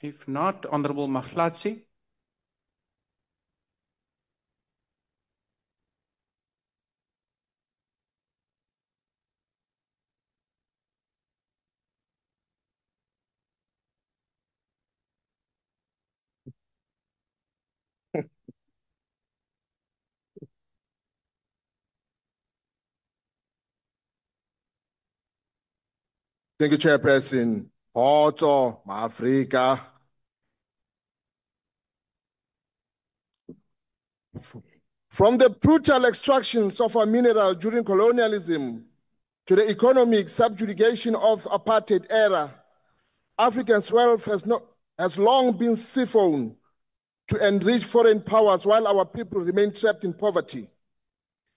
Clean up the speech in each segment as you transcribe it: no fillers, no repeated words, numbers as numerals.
If not, Honorable Mahlatsi. Thank you, Chairperson. Porto, Africa. From the brutal extractions of our mineral during colonialism to the economic subjugation of apartheid era, Africa's wealth has long been siphoned to enrich foreign powers while our people remain trapped in poverty.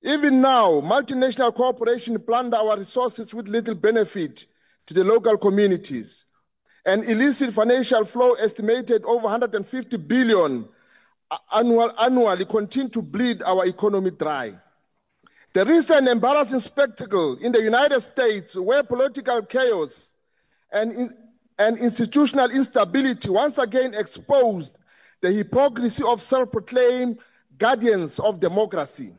Even now, multinational corporations plunder our resources with little benefit to the local communities. An illicit financial flow estimated over 150 billion annually continue to bleed our economy dry. The recent embarrassing spectacle in the United States, where political chaos and institutional instability once again exposed the hypocrisy of self-proclaimed guardians of democracy,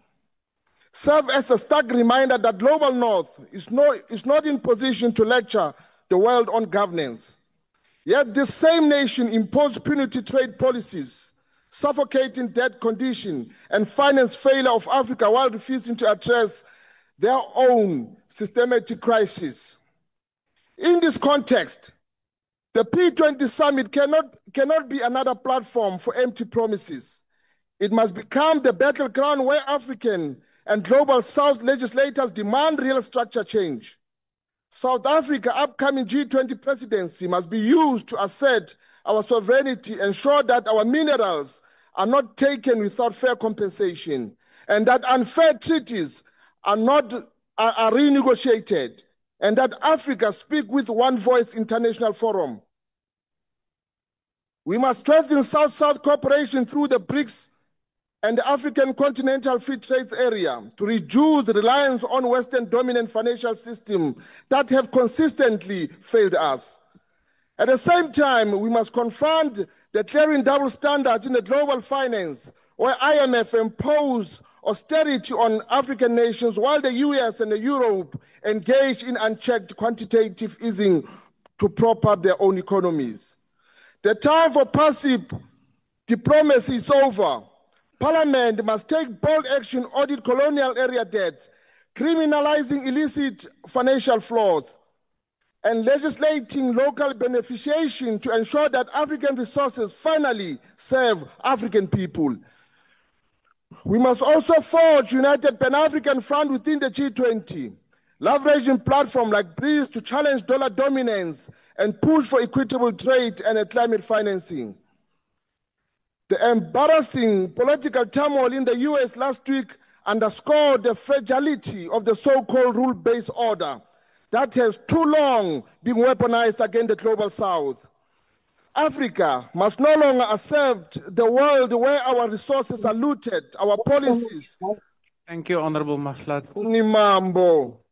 serve as a stark reminder that Global North is not in position to lecture the world on governance. Yet this same nation imposed punitive trade policies, suffocating debt condition and finance failure of Africa while refusing to address their own systematic crisis. In this context, the P20 summit cannot be another platform for empty promises. It must become the battleground where African and Global South legislators demand real structure change. South Africa's upcoming G20 presidency must be used to assert our sovereignty, ensure that our minerals are not taken without fair compensation, and that unfair treaties are renegotiated, and that Africa speak with one voice in international forum. We must strengthen South-South cooperation through the BRICS and the African Continental Free Trade Area to reduce reliance on Western dominant financial systems that have consistently failed us. At the same time, we must confront the glaring double standards in the global finance, where IMF impose austerity on African nations while the US and Europe engage in unchecked quantitative easing to prop up their own economies. The time for passive diplomacy is over. Parliament must take bold action, audit colonial area debts, criminalizing illicit financial flows, and legislating local beneficiation to ensure that African resources finally serve African people. We must also forge united Pan-African front within the G20, leveraging platforms like BRICS to challenge dollar dominance and push for equitable trade and climate financing. The embarrassing political turmoil in the US last week underscored the fragility of the so-called rule-based order that has too long been weaponized against the Global South. Africa must no longer accept the world where our resources are looted, our policies. Thank you, Honorable Mahlatsi. Nimambo.